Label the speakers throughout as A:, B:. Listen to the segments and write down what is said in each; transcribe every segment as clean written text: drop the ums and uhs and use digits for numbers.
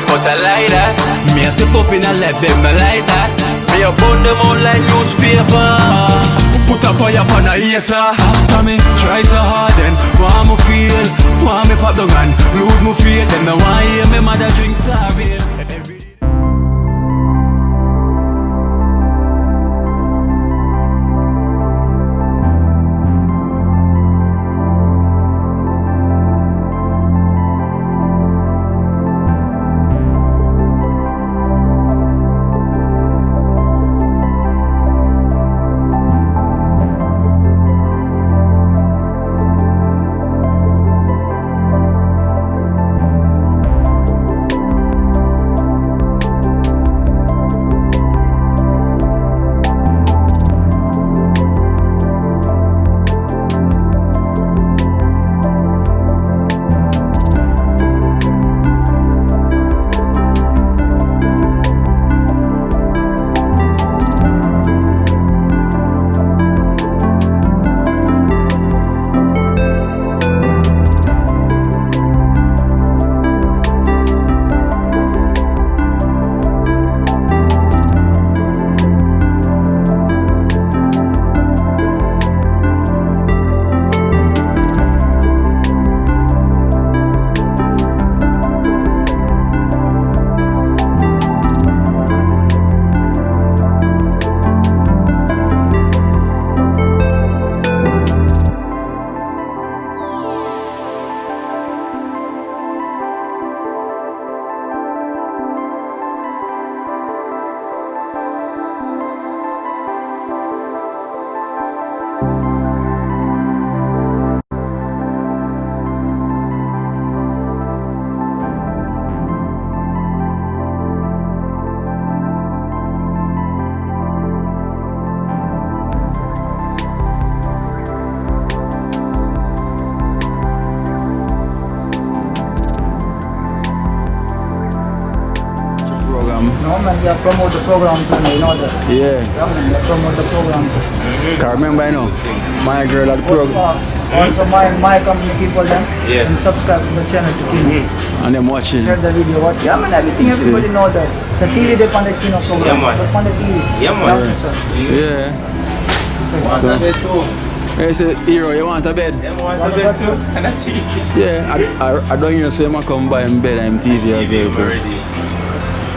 A: but I like that. Me a step up in a left, them I like that. Me a burn them out like newspaper. Put a fire upon a hater. After me try so hard then want me feel, want me pop down and lose me faith. Them I want hear me mother drink sorry.
B: No man, you promote the program too, you know that.
C: Yeah.
B: Yeah man, you promote the program too.
C: Can't remember, I know. My girl at the program.
B: Also my company people them. Yeah. And subscribe to the channel to Kino.
C: And them watching.
B: Share the video, watch. Yeah man, everything everybody know that. The TV they on the Kino program.
D: Yeah man.
B: On the TV.
D: Yeah man.
C: Yeah.
D: Want a bed too?
C: Hey, say, hero, you want a bed?
D: Them want a bed too? And a TV.
C: Yeah, I don't hear say I come buy him bed and TV as
D: TV
C: well.
D: already.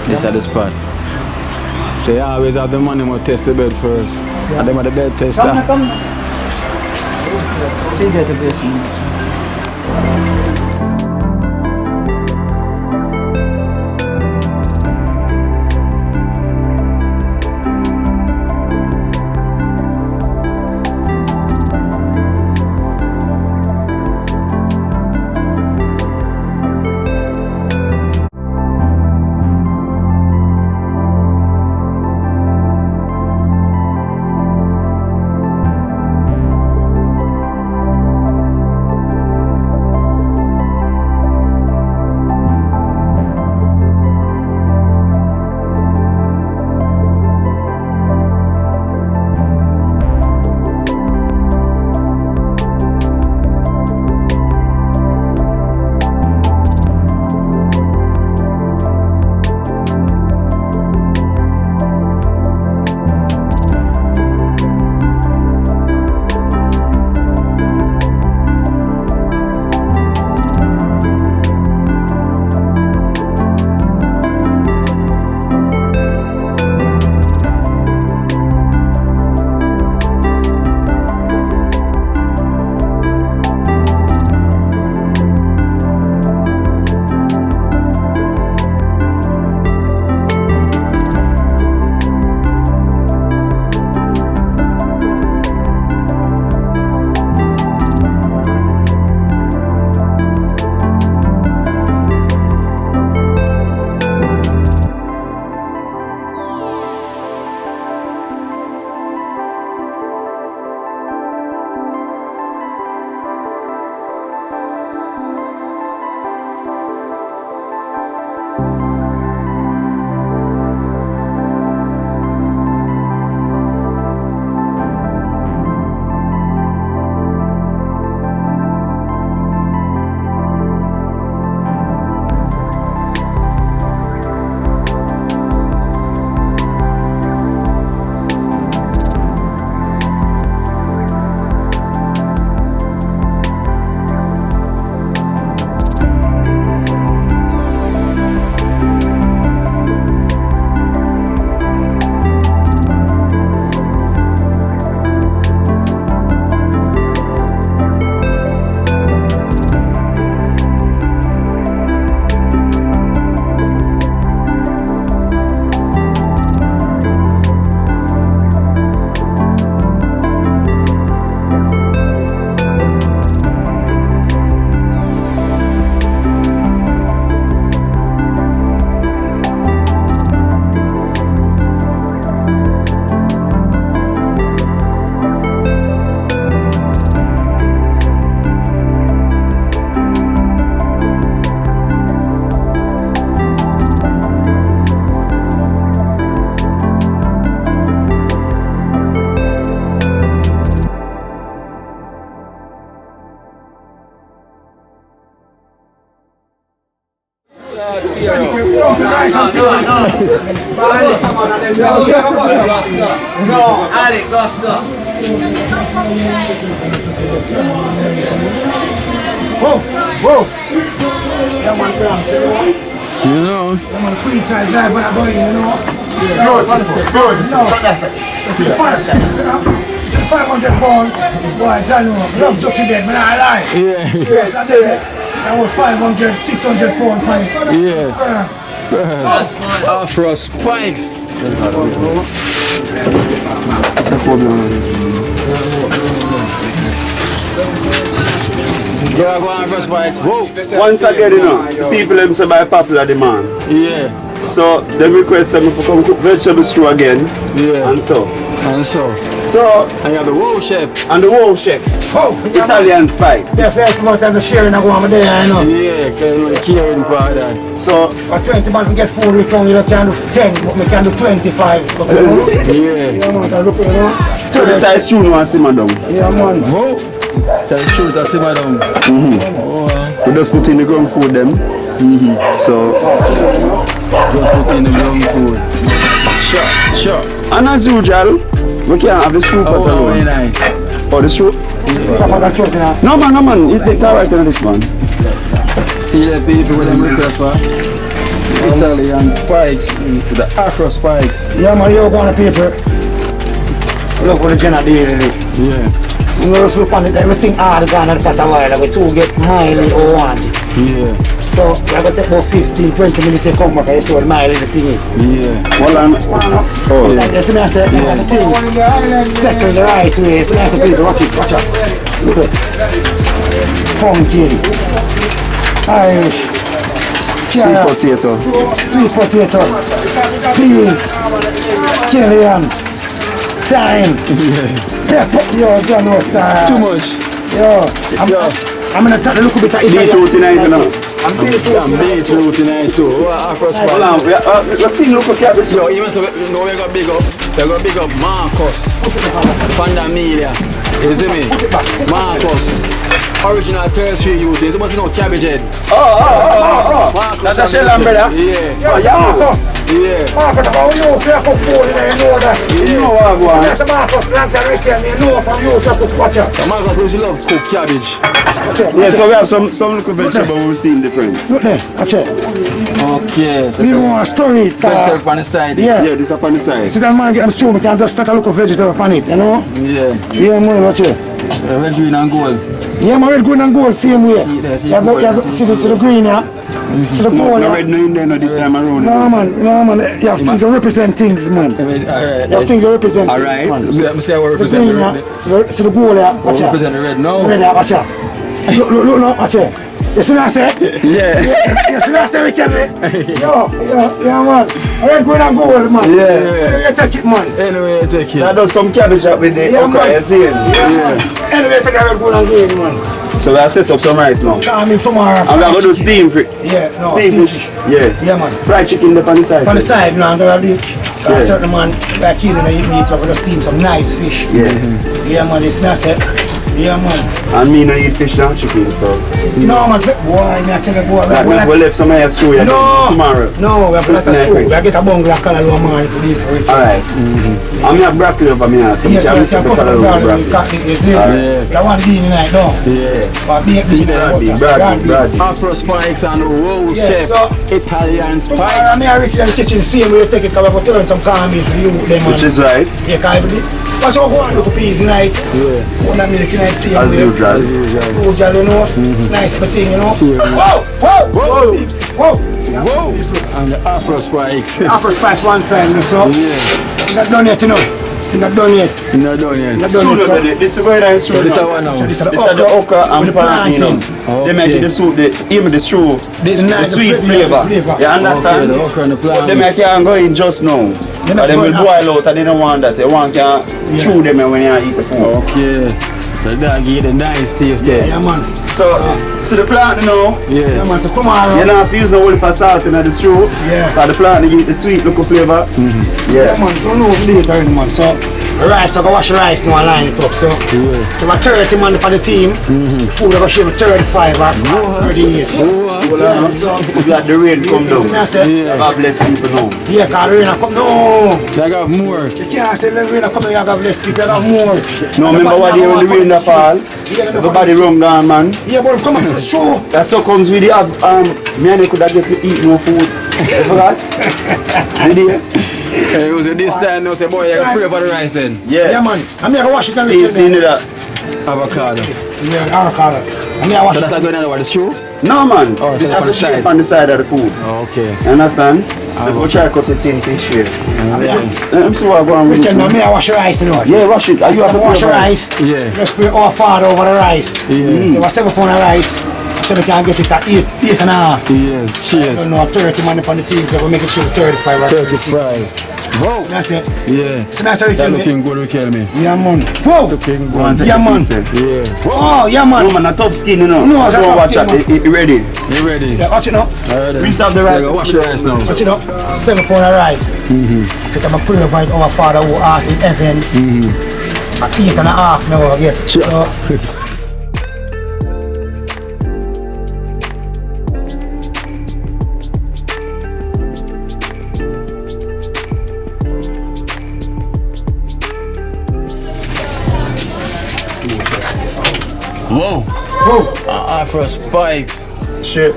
C: This at the spot. So you always have the money to test the bed first.
B: Yeah.
C: And them are the bed tester.
B: Come. See that the basement.
D: No, Alex, gossa.
B: Whoa. Yeah, man, Bronx, you know.
C: You know?
B: Yeah, man, queen size live when I go in, you know.
E: Good.
B: No. It's the 500 pound. Boy, John, love Jukie dead, man, I lie.
C: Yeah.
B: Yes, I did it. I want 500, 600 pound on it.
C: Yeah. Afro spikes. Yeah, go on Afro spikes. Whoa.
E: Once again, you know, the people them say by popular demand.
C: Yeah.
E: So them request them to come cook vegetable stew again.
C: Yeah.
E: And so.
C: And you have the whoa chef.
E: And the whole chef. Italian spike.
B: Yeah, first come out and the sharing I go on there, you know.
C: Yeah, because you caring for that.
E: So
B: For 20 man to get food return, you can do 10, but we can do 25. But, you know,
C: Yeah.
B: yeah, man, I look, you know.
E: so the size stew no and simmer down.
B: Yeah, man.
C: Whoa. So the truth I see madam.
E: We just put in the ground food them. So
C: Just put in the wrong food. Sure.
E: and as usual, we can't have the stew pot
C: Oh, very
E: alone.
C: nice.
E: Or the stew.
B: Top of that truck, you know.
E: No man, it's alright on this one.
C: See the people with them request for Italian spikes, the Afro spikes.
B: Yeah, man, you go on the paper. Look for the general deal in it.
C: Yeah.
B: You know, just look on it, everything hard gone at the pot a while, like we two get miley or want it.
C: Yeah.
B: So, we have to take about 15-20 minutes to come back and you see what miley the thing is.
C: Yeah.
E: Well, and
B: Oh, yeah. You see me, I say, the thing, second the right way. You see me, I say, people, watch out. Look at it. Pumpkin. Irish.
E: sweet
B: Carrot.
E: potato.
B: Sweet potato. Peas. Scallion. Thyme. Pepper. Yo, John was
C: Too much.
B: I'm gonna take a little bit of Italian.
E: Beetroot in it now.
B: I'm beetroot.
C: And beetroot in it too. Oh, Afro spikes.
E: Hold on, we still look at cabbage.
C: Yo, even so, no, we're gonna big up Marcus. Pandemilia. You see me? Marcus. Original tertiary youth. You must know cabbage head. Marcus.
E: That's a shell and brother.
C: Yeah.
B: Yes, Marcus.
C: Yeah.
B: Marcus, about you, you cook food in there, you know that.
E: You know what I want.
B: Yes, Marcus, Lance and Ricky, and you know from you to cook, watch out.
C: Marcus says you love cook cabbage.
B: Watch out.
E: Yeah, so we have some little vegetable we steam different.
B: Look there, watch it.
C: Okay. So
B: We want a story.
C: better on the side.
B: Yeah.
E: Yeah, this up on the side.
B: See that man get them stew, we can just start a look of vegetable on it, you know?
C: Yeah.
B: Yeah, man, watch it.
C: Red, green and gold.
B: Yeah, man, red, green and gold, same way.
C: See there, see
B: You have
C: gold,
B: the-
C: see
B: see the green, yeah? See the
E: No,
B: gold,
E: no
B: yeah?
E: red no in there no this time around.
B: No, man, you have things that represent things, man.
C: Alright.
B: You have things that represent
E: Alright.
B: things, man.
C: I say I will
B: See the
C: represent
B: green,
C: the
B: yeah?
C: red.
B: See the gold, yeah? Watch out.
C: Represent the red now.
B: Red, yeah, watch out. Look, no, watch it. You see what I say?
E: Yeah.
B: You see what I say, Ricky? Yo, yeah, man. Red, green and gold, man.
C: Yeah.
B: You take it, man.
C: Anyway, take
E: So I
C: it.
E: done some cabbage up with the
B: Yeah,
E: okra,
B: man.
E: you see it?
B: Yeah. Anyway, take a red, gold and green, man.
E: So we have set up some rice now.
B: I mean, tomorrow.
E: And we are going to do steam fish.
B: Yeah, no,
E: Steam fish. Yeah.
B: Yeah, man.
E: Fried chicken up on the side.
B: On the side, man, I'm gonna do
E: Yeah.
B: a certain man, like Kino, eat meat, so I'm gonna steam some nice fish.
E: Yeah.
B: Yeah, man, it's nice. Yeah, man.
E: And me no eat fish and chicken, so
B: No, man, boy, me I tell you, boy,
E: we left some air stew here tomorrow.
B: No, we have to let us
E: Nice.
B: through. We get a bungalow color man for beef for it.
E: Alright. And me have broccoli over me heart. So
B: Yes,
E: we
B: we
E: can
B: can
E: mix
B: put
E: up
B: the
E: the
B: garlic,
E: broccoli.
B: we cut it, you see?
C: Alright.
B: You want bean tonight, no?
C: Yeah.
B: But bean,
C: See
B: bean,
C: there,
E: Brady.
C: Afro spikes and roll
B: Yeah,
C: chef.
B: so-
C: Italian
B: Tomorrow,
C: spikes.
B: me and Ricky in the kitchen, same way you take it, because we have to turn some calm in for the youth, them, man.
E: Which is right,
B: Yeah, because that's how we go and look at peas tonight.
C: Yeah.
B: One of milk tonight, same
E: as
B: way.
E: usual.
B: Usual, you know, nice thing, you know.
C: See,
B: Whoa!
C: Whoa. And the Afro spikes.
B: Afro spikes one side, you know, so.
C: Yeah.
B: Not done yet, you know. Not done yet.
C: Not done yet.
B: Not done yet. So.
E: This is going on
C: So
E: stew
C: this is
E: now.
C: one now.
B: So this is
E: This is the okra and
B: with the
E: plantain.
B: plantain.
E: They make it the soup, even the stew,
B: The
E: the sweet flavor. You understand?
C: Okay, the okra and the
E: But
C: plantain.
E: them can't go in just now.
B: They
E: But
B: not
E: them will
B: going
E: boil out and they don't want that. They want can chew them when you eat the food.
C: Okay. So that give the nice taste there.
B: Yeah, man.
E: So, see the plant now,
B: Yeah,
C: Yeah.
B: man. So tomorrow.
E: you don't have to use no whole for salt in the stew.
B: Yeah.
E: Because the plant they eat the sweet local flavor.
B: Yeah, man. So no later, man. So rice, I go wash the rice now and line it up. So, so about 30 man for the team. Food I go shave 35 or 38. people,
E: so you got the rain come down. God bless people now.
B: Yeah, because the rain come. No.
C: I got more.
B: You can't say the rain come, you have bless people, you have more.
E: No, remember what day when the rain fall? Everybody run down, man.
B: Yeah, but come on for the show.
E: That's so comes with the me and they could have get to eat no food. You forgot? Did you?
C: Hey, it was a this time now, say boy, you can pray for the rice then.
B: Yeah, man. I'm here to wash it and
E: See that?
C: Avocado.
B: Yeah, avocado. I'm here to wash
C: So
B: it.
C: that's going on what is true?
E: No, man.
C: Oh,
E: this
C: so
E: has
C: on the
E: to
C: side.
E: be on the side of the food.
C: Oh, okay.
E: You understand? If we try to cut it thin fish here. I'm so I go on with
B: We
E: it.
B: can now, me I wash the rice, you know.
E: Yeah, wash it. You have to
B: wash the
E: put it
B: rice.
C: Yeah.
B: Just put all fat over the rice.
C: Yes.
B: So 7 pounds of rice. So we can get it at 8.5.
C: Yes,
B: I
C: cheers.
B: don't know, 30 money on the team, so we'll make it sure 35 or 36.
C: 35. Wow.
B: That's it.
C: Yeah.
B: So that's how you
C: That
B: kill me.
C: looking good, will kill me.
B: Yeah, man. Whoa!
C: Looking
E: Go and
C: good.
E: take
B: Yeah,
E: a
B: man.
E: piece, eh?
C: Yeah.
B: Oh, yeah, man.
E: No, man, a tough skin, you know.
B: No, it's a
E: Don't
B: tough
E: watch
B: skin,
E: it. It ready.
C: You ready?
B: Yeah, watch it now.
C: Alright.
E: Rinse off the rice.
C: Yeah, wash the rice now.
B: Watch it now. 7 pounds of rice. So I'm a provide our Father who art in heaven. At 8.5 now, get. So,
C: Whoa.
B: oh,
C: Afro spikes.
E: Sure.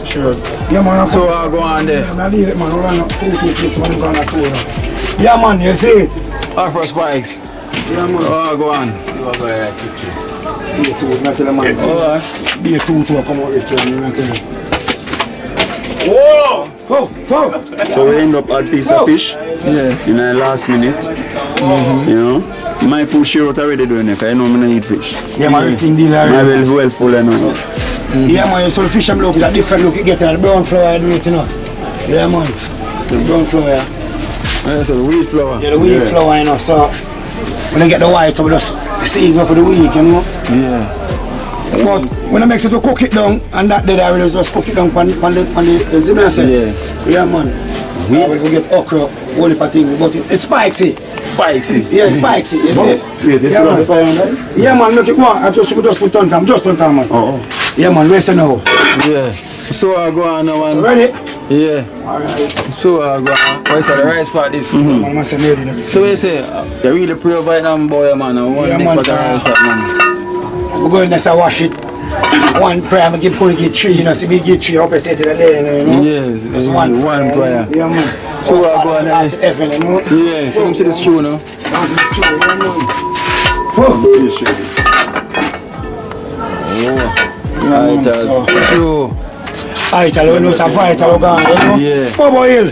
B: yeah, man.
C: So I'll go on there.
B: I leave it, man. Run up 2 plates when I'm going to 2 now. Yeah, man, you see it?
C: Afro spikes.
B: Yeah, man.
C: Oh, I'll go on.
B: Be a 2, not tell the man.
C: Alright.
B: Be a 2 to come out with you, not tell you.
E: Whoa!
B: Oh.
E: So we end up at piece of fish.
C: Yeah.
E: In the last minute. You know. My food share out already doing it, because I know I'm going to eat fish.
B: Yeah, man, everything deal
E: My
B: already.
E: well full, you know.
B: Yeah, man, so the fish I'm looking at different look. You get the brown flour, you know. Yeah, man. The brown flour, yeah.
C: That's a wheat flour.
B: Yeah, the wheat flour, you know. So when I get the white, we just season up with the wheat, you know.
C: Yeah.
B: But when I make it to cook it down, and that day I will just cook it down on the zimmer set.
C: Yeah.
B: Yeah, man. I will get okra, whole heap of things, but it's spicy.
C: Spicy.
B: Yeah, it's spicy, you see.
E: Wait, this
B: Yeah,
E: is
B: man.
E: the fire on that?
B: Yeah, man, look it, go on. I just put on time, just on time, man.
E: Oh.
B: Yeah, man, rest now.
C: Yeah. So I'll go on now and
B: Ready?
C: yeah.
B: Alright.
C: So I'll go on. What's the rice part this?
B: Man, man, say ready now.
C: So you say you really pray over them boy man and one
B: Yeah,
C: big
B: man,
C: pot of rice that man.
B: We go in there and wash it. One prayer, I give only get 3, you know, see me get 3 up a set of the day, you know.
C: Yes,
B: That's one
C: prayer.
B: Yeah, man.
C: So I go on
B: and
C: there.
B: heaven, you know.
C: Yeah, so see this true now.
B: That's the truth, yeah, man. Whoa. Yeah, man,
C: That's
B: so.
C: true.
B: Vital, we know it's a vital, we gone, you know.
C: Yeah.
B: Bobo Hill.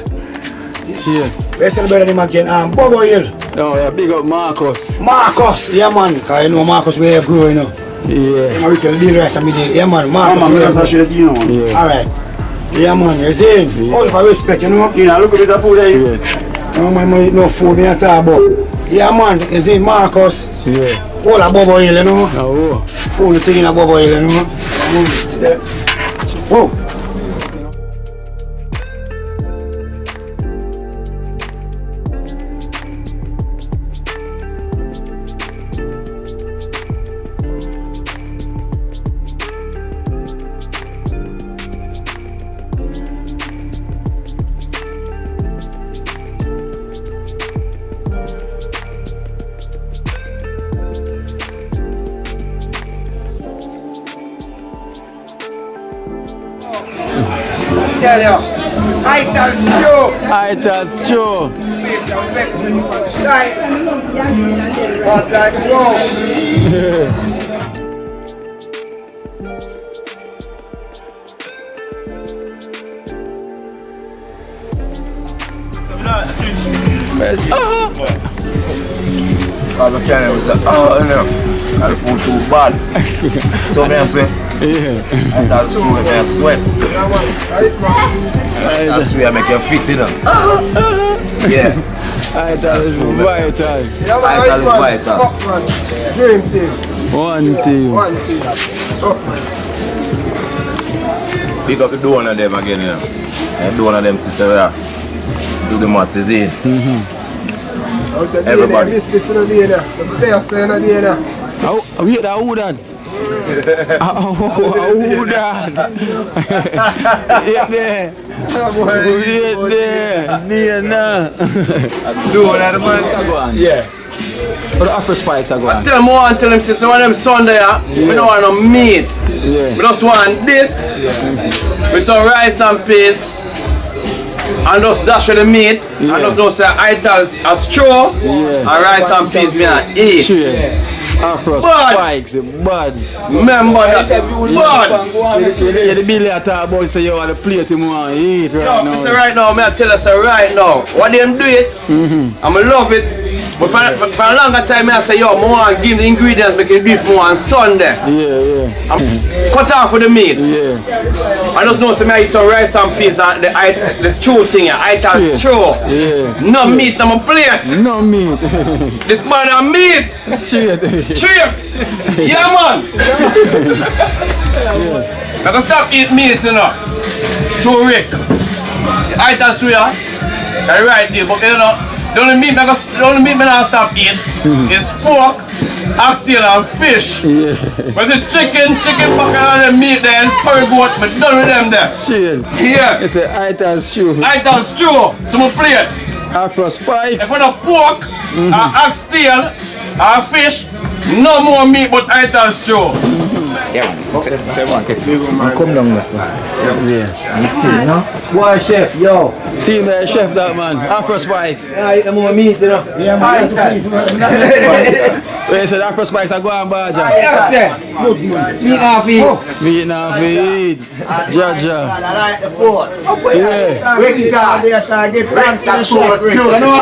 C: Cheers.
B: We celebrate him again, Bobo Hill.
C: Oh yeah, big up Marcus.
B: Marcus, yeah, man. Because you know Marcus where you grow, you know.
C: Yeah.
B: We can deal rest of me day. Yeah, man. Marcus,
E: Mama,
B: where
E: that's
B: you
E: a shit, you know.
C: Yeah.
B: Alright. Yeah, man, you see him? All for respect, you know.
E: You know, look at the food there.
C: Yeah.
B: No man, money, no food, me a talk about. Yeah, man, you see Marcus.
C: Yeah.
B: All a Bobo Hill, you know.
C: Oh.
B: Full thing in a Bobo Hill, you know. See that? Whoa.
D: Yeah. Itas Joe.
C: Alright, that's true.
D: Right. But like go.
F: I can't say, oh no, the food too bad. So I say,
C: Yeah.
F: I thought it's true, I sweat. That's why I make you fit, you know. Yeah,
C: Alright, that's vital.
F: I thought it's vital.
D: Dream team.
C: One team.
D: One team.
F: Pick up the door of them again, you know. And the one of them sister do the maths is in.
D: I said,
F: Everybody.
D: this in the day there. The players say in the day there.
C: Oh, we hit that wood on. Oh, Dad. Yeah, there.
F: Doing that, man.
C: Yeah. But the upper spikes are going.
F: Tell me one, tell him, sister, one of them Sunday, we don't want no meat.
C: Yeah.
F: We just want this, with some rice and peas, and just dash with the meat, and just don't say items a straw, and rice and peas, me and eat.
C: Afro
F: Bad.
C: spikes, bad.
F: Remember that, bad.
C: Yeah, the bill I talk about, so you want to plate him want to eat right
F: No,
C: now.
F: me say right now, me I tell us right now, when them do it, I'ma love it. But for a longer time, I say, yo, I want to give the ingredients, make it beef more on Sunday.
C: Yeah.
F: I'm cut off with the meat.
C: Yeah.
F: I just know some I eat some rice and peas and the stew thing, I eat a stew.
C: Yeah.
F: No meat on my plate.
C: No meat.
F: This man a meat. Straight. Yeah, man. I can stop eating meat, you know. Too Rick. I eat a stew, yeah. That's right there, but you know, the only meat I stop eat is pork, oxtail and fish.
C: Yeah.
F: But the chicken bucket and the meat there, it's curry goat, but done with them there.
C: Shit.
F: Here,
C: It's a item stew.
F: I eat a stew to my plate.
C: Afro spikes.
F: If I have pork, oxtail, and fish, no more meat but I eat a stew.
B: Come down, mister.
D: Boy, chef, yo.
C: See the chef that man. Afro spikes.
D: I eat more meat, you know.
B: Yeah, man.
C: Where you said Afro spikes are going bad, Jack.
D: Yes, sir. Meat half eat.
C: Meat now feed. Jaja.
B: I like the food.
C: Yeah.
B: Rick's down there, so I give thanks that food was beautiful.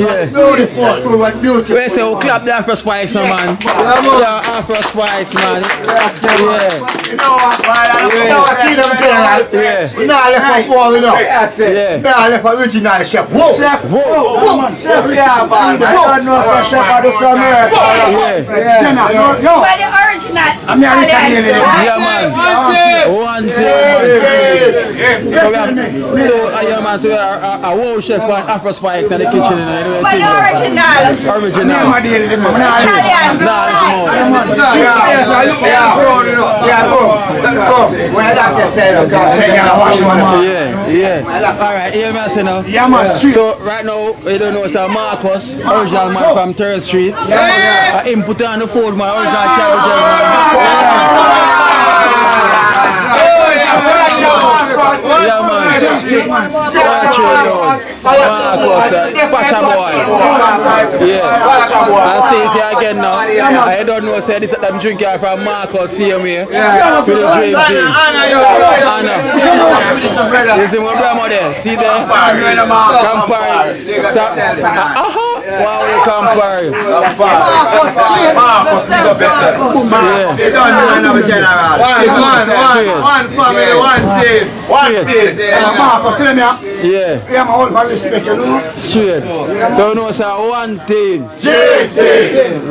C: Yeah.
B: Beautiful, food was beautiful.
C: Where you say we clap the Afro spikes, man. Yeah, Afro spikes, man. Yeah.
B: You know what, man? I don't know what Kingdom General.
C: Yeah.
B: We not left for poor, we know.
C: Yeah.
B: We not left for original chef. Whoa! Chef!
C: Whoa.
B: Chef, yeah, man. I don't know some chef I do some work.
C: Yeah.
B: Yo!
G: But the original.
B: I'm here to tell you.
C: Yeah, man. One thing. Yeah, man. So we are a whole chef on Afro spikes in the kitchen.
G: But the original.
C: Original.
G: Italian.
B: Yeah, go. When I like to say that,
C: Yeah. Alright, yeah, man, so now.
B: Yeah, man, street.
C: So, right now, you don't know, it's a Marcus, original man from 3rd Street. I input on the food, my original carriage. Yeah, man. Yeah. I'll say it here again now. I don't know, say this I'm drinking from Marcus, see me. For the dream team. Anna. You see my grandma there? See there? Campfire. Wow, you campfire.
F: One family, one taste. One taste.
C: Yeah.
B: Yeah, my whole respect, you know.
C: Straight. So you know, it's one thing.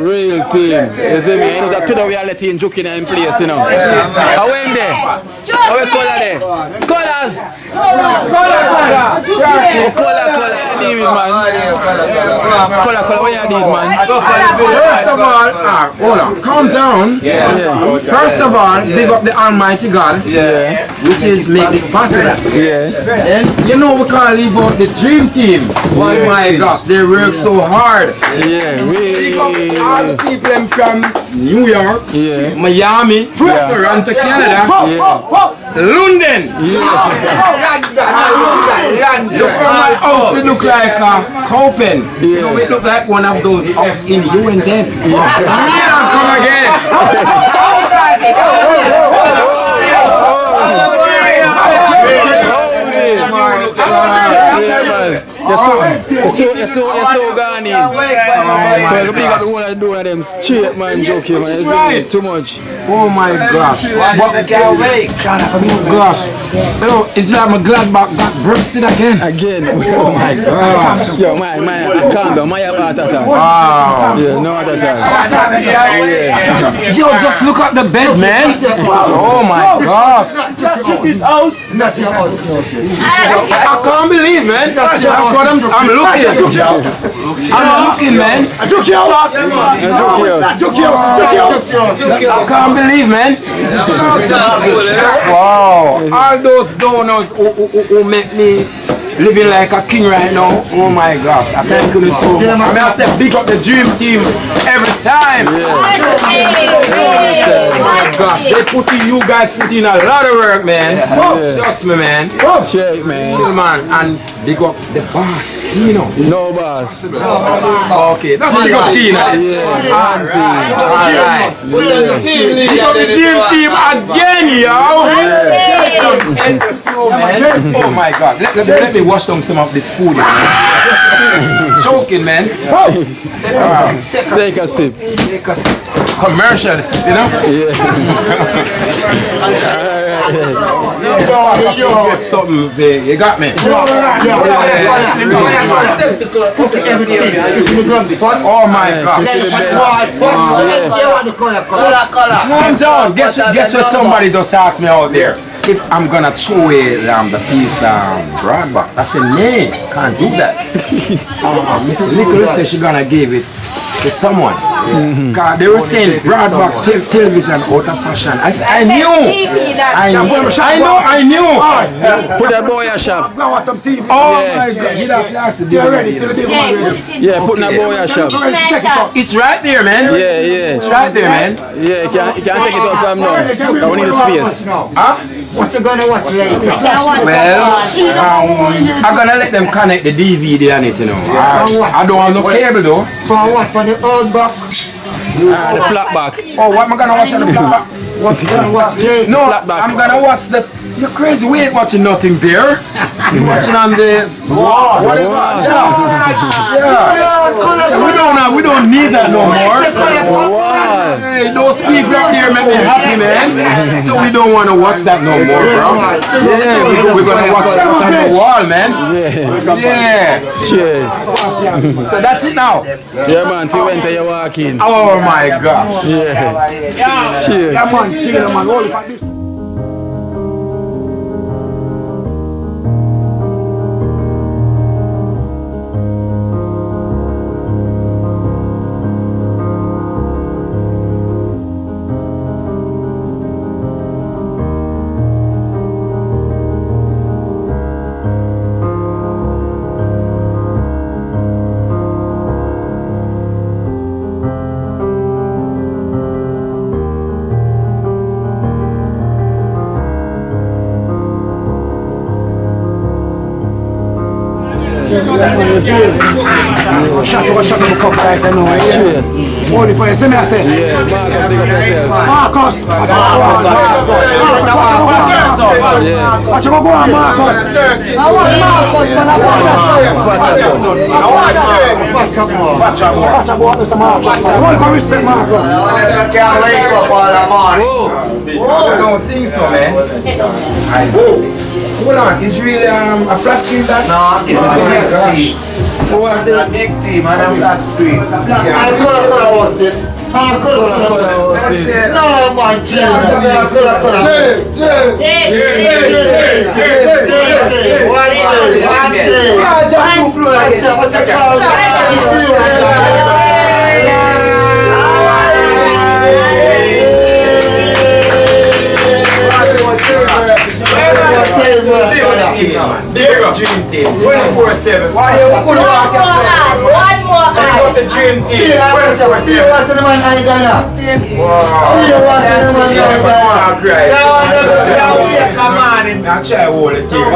C: Real thing. You see me? You know, it's a reality in Jukie in place, you know. How in there? How we color there? Colors! Color. Leave it, man. Color, what you need, man?
H: First of all, hold on, calm down. First of all, big up the Almighty God, which is make this possible. And you know we can't leave out the dream team. Oh my gosh, they work so hard. Big up all the people them from New York, Miami, Toronto, Canada, London. Look how my house it look like a cowpen. You know, it look like one of those houses in U&10. Come again.
C: You're so gone in. So the big up one of them straight, man, Jukie, man. It's right. Too much.
H: Oh my gosh. Gosh. You know, it's like my glad back got bursted again. Oh my gosh.
C: Yo, man, calm down. My heart attack.
H: Wow.
C: Yeah, no heart attack.
H: Yo, just look at the bed, man. Oh my gosh.
B: This house. Not your house.
H: I can't believe, man. man. That's what I'm looking. I'm looking, man.
B: Jukie out. Jukie out.
H: I can't believe, man. Wow. All those donors who make me living like a king right now. Oh my gosh. I thank you so much. I mean, I say big up the dream team every time. Oh my gosh. You guys put in a lot of work, man. Trust me, man.
C: Check, man.
H: Yeah, man. And big up the boss, Kino.
C: No boss.
H: Okay, that's big up Kino. Alright. Big up the dream team again, yo. Oh my God. Let me wash down some of this food, man. Choking, man.
C: Take a sip.
H: Commercial sip, you know? Get something there. You got me? Oh my God. Calm down. Guess what somebody just asked me out there? If I'm gonna throw away the piece broad box. I said, nay, can't do that. Miss Nicholas said she's gonna give it to someone. Cause they were saying broad box television out of fashion. I said, I knew.
C: Put that boy a shop.
B: Watch some TV.
H: Oh my God. You'd have to ask the
B: ready.
C: Yeah, put that boy a shop.
H: It's right there, man.
C: Yeah.
H: It's right there, man.
C: Yeah, you can't take it out from now. We need a space.
H: Huh?
B: What you gonna watch later?
H: Well, I'm gonna let them connect the DVD on it, you know. I don't have no cable though.
B: For what? For the old box?
C: The flat back.
H: Oh, what am I gonna watch on the flat back?
B: What you gonna watch later?
H: No, I'm gonna watch the. You're crazy. We ain't watching nothing there. You're watching on the wall. Whatever. Yeah. We don't need that no more. Hey, those people out there make me happy, man. So we don't want to watch that no more, bro. Yeah, we're gonna watch that on the wall, man. Yeah.
C: Cheers.
H: So that's it now.
C: Yeah, man. Till when you walk in.
H: Oh my God.
C: Yeah. Cheers.
B: Yeah, man. Kino, man. All about this. Shut up, cup right now. Only for you, see me I say.
C: Yeah,
B: Marcus. What you gonna go on, Marcus?
G: I want Marcus, but I want your son.
B: Only for respect, Marcus.
H: I don't think so, man. Hold on, it's really a flat screen that?
I: No, it's a big team. It's a big team and a flat screen. And color was this. And color. No, man,
H: Big up Dream Team, 24/7. Why you couldn't walk yourself?
G: One more.
H: That's what the Dream Team, 24/7.
I: What's the man I got?
H: Come on, I'll try to hold it here.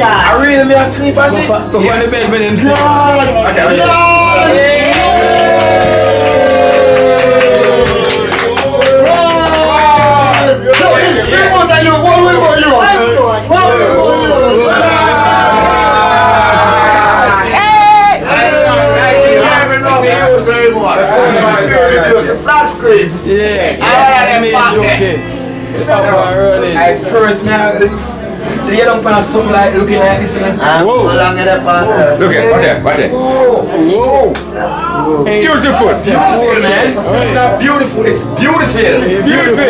H: I really may sleep on this.
C: Go on the bed with him.
I: Flat screen.
C: Yeah.
H: I first now lay down on something like looking like this.
I: Look at, watch it.
H: Whoa.
F: Beautiful.
H: Beautiful, man. It's not beautiful, it's beautiful.
F: Beautiful.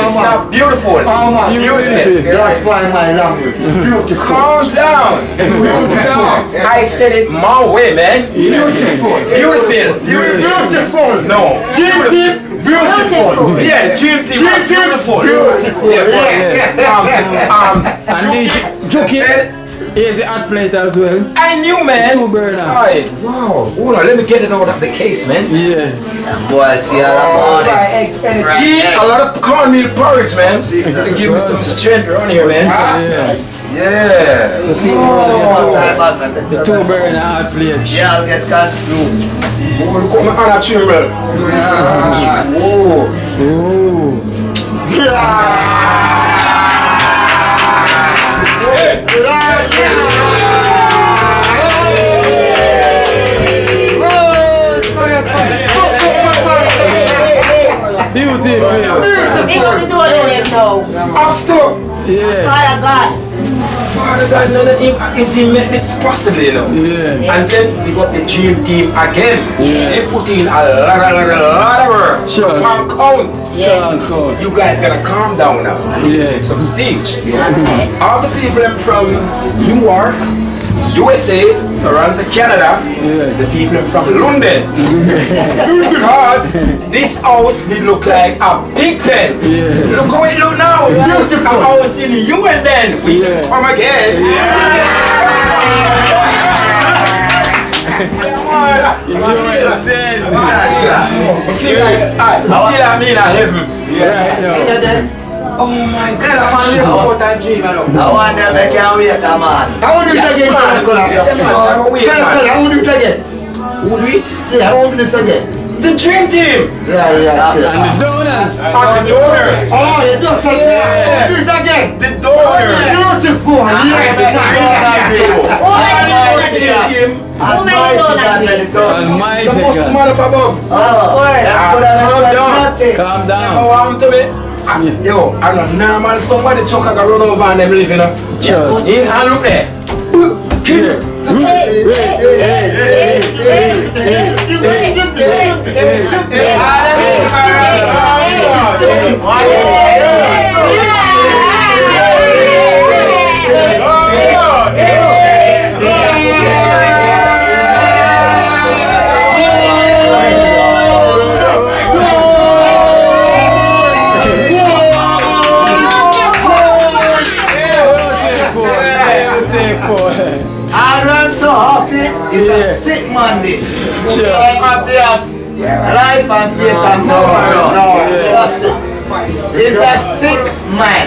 H: It's not beautiful. It's beautiful.
I: That's why my language. Beautiful.
H: Calm down. I said it my way, man.
I: Beautiful.
H: Beautiful.
I: Beautiful.
H: No.
I: Beautiful. Beautiful.
H: Yeah, Jim T. Beautiful.
I: Beautiful.
C: And the Jukie is the hot plate as well.
H: I knew, man.
C: Two burner.
H: Sorry. Wow. Hold on, let me get it out of the case, man.
C: Yeah.
I: Boy,
H: Tea, a lot of cornmeal porridge, man. To give me some strength around here, man. Yeah.
C: So see, the two burner hot plate.
I: Yeah, I'll get confused.
H: Look at my Anna Chimel. After.
C: Yeah.
H: Father God, none of him is he make this possible, you know.
C: Yeah.
H: And then we got the dream team again.
C: Yeah.
H: They put in a lot of work.
C: Sure.
H: Can't count.
C: Yeah.
H: So you guys gotta calm down now and
C: Yeah.
H: make some speech. All the people from New York, USA, Toronto, Canada, the people from London. Because this house did look like a big pen. Look how it look now. Beautiful. A house in you and then we come again. I feel like I'm in a heaven. Oh my God.
I: I want them to can wait, man. How do you
H: Yes,
I: again?
H: man. Yes, man. Wait, man.
I: How do you again?
H: Who do it?
I: Yeah, how do this again?
H: The dream team.
I: Yeah.
C: And the donuts.
H: And the donors.
I: Oh, you just said that. Do it again.
H: The donors.
I: Beautiful. Yes.
H: The most man up above.
C: Calm down.
H: Oh, I'm to me. Yo, I know normal somebody chuck a run over and them living up.
C: Sure.
H: In and look there. Kill.
I: I'm so happy. It's a sick man this. I'm happy of life and faith and power. No, it's a sick man.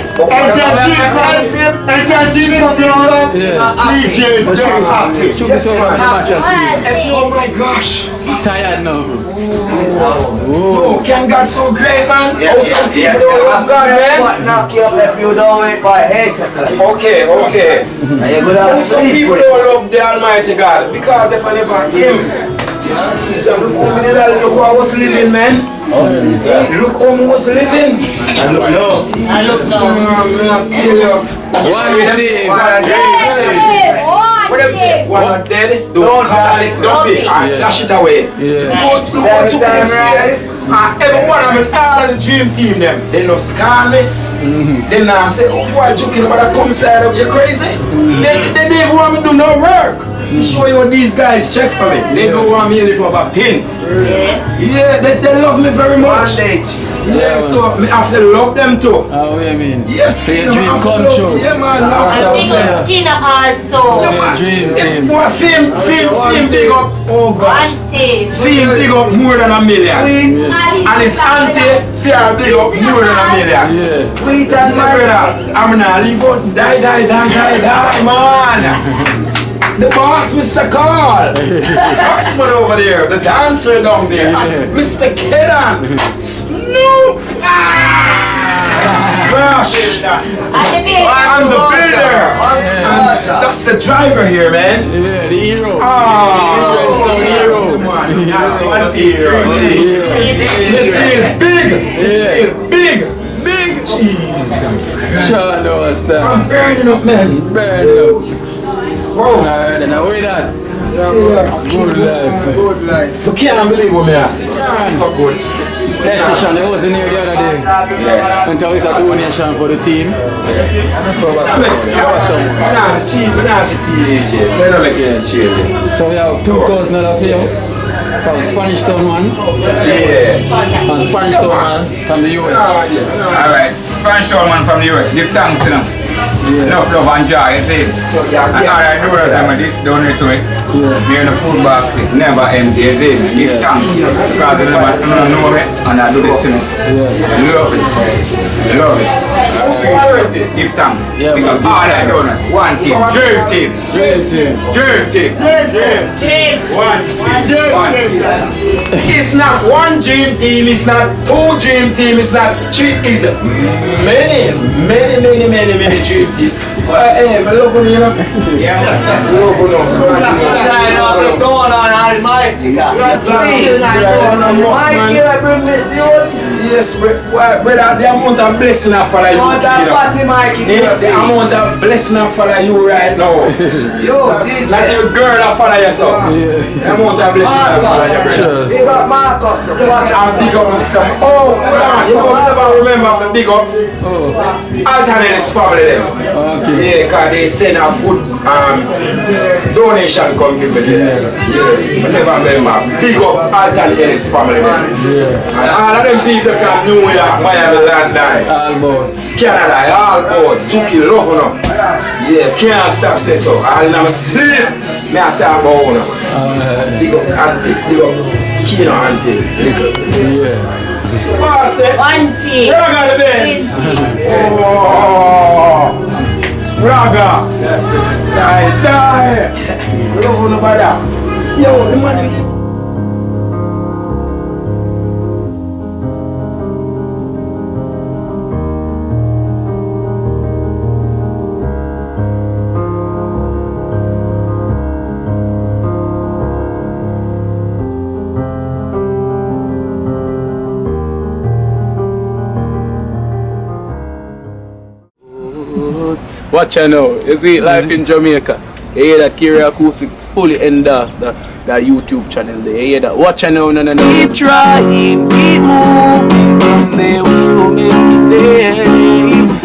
I: DJs don't happy.
H: Oh my gosh.
C: Tired now.
H: Oh, Ken God so great, man.
I: Yeah,
H: Oh, some people don't love God, man.
I: What knock you up if you don't wait for hate?
H: Okay. Some people don't love the Almighty God because if I never him. So look how many look how I was living, man. Look how I was living.
I: I look low.
H: What them say? One not dead, don't call it dumpy. Dash it away. Look how took it every one of them, all of the dream team them, they no scar me. They now say, oh boy, Jukie, but I come side of you crazy. They didn't want me to do no work. Show you what these guys check for me. They don't want me to for a pin. Yeah, they love me very much. Yeah, so I have to love them too.
C: Oh, what do you mean?
H: Yes,
C: so your dream come true.
H: Yeah, man.
G: Kino also.
C: Your dream team.
H: Boy, film big up. Oh God. Film big up more than $1 million. And his auntie, fear big up more than $1 million.
C: Yeah.
H: Sweet and my brother, I'm gonna leave out. Die, man. The boss, Mr. Carl. Oxman over there, the dancer down there. And Mr. Kedan. Snoop. Gosh. I'm the builder. And that's the driver here, man.
C: Yeah, the hero.
H: Oh,
C: hero.
H: They feel big. They feel big. Jeez.
C: Sean knows that.
H: I'm burning up, man.
C: Burning up.
H: Whoa.
C: Alright, then how are that?
H: Good life. You can't believe what I say. Not good.
C: Let's Sean, I was in here the other day. And tell us a donation for the team. So we have $2,000 for you. From Spanish Town man.
F: Yeah.
C: And Spanish Town man from the US.
F: Alright, Spanish Town man from the US. Give thanks, you know. Enough love and joy, you see. And all I do is I'm going to donate to it. You're in the food basket, never empty, you see. Give thanks. Because you never know it, and I do this, you know. Love it. Love it. Give thanks. Because all I do is one team, dream team. Dream team. Dream team. One team.
H: It's not one dream team, it's not two dream team, it's not three, it's many dream team. Hey, I love you, you know? Yeah, I love you,
I: Shine off the dawn on Almighty God. Mikey, I bring this youth.
H: yes, brother, the amount of blessing I follow you. The amount of blessing I follow you right now. Not even girl I follow you, so. The amount of blessing I follow you, brother.
I: Big up Marcus, the watch.
H: And big up Mr. Oh, you know, I never remember for big up Alternate family them. Yeah, because they send a good donation come give me there. Yeah, I never remember. Big up Alternate family them. And all of them people from New York, Miami, London, Canada, all board, Jukie, love you know. Yeah, can't stop say so. I'll never sleep. Me I talk about you know. Big up Auntie, big up Kino Auntie, big up. Yeah.
J: One team.
H: Raga the Benz. Oh, Raga. Die. Love nobody. Yo, the money.
C: Watch out now, you see life in Jamaica. You hear that Kiri Acoustics fully endorsed that YouTube channel there. You hear that? Watch out now, no. Keep trying, keep moving. Someday we'll make it there.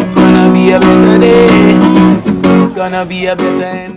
C: It's gonna be a better day. Gonna be a better end.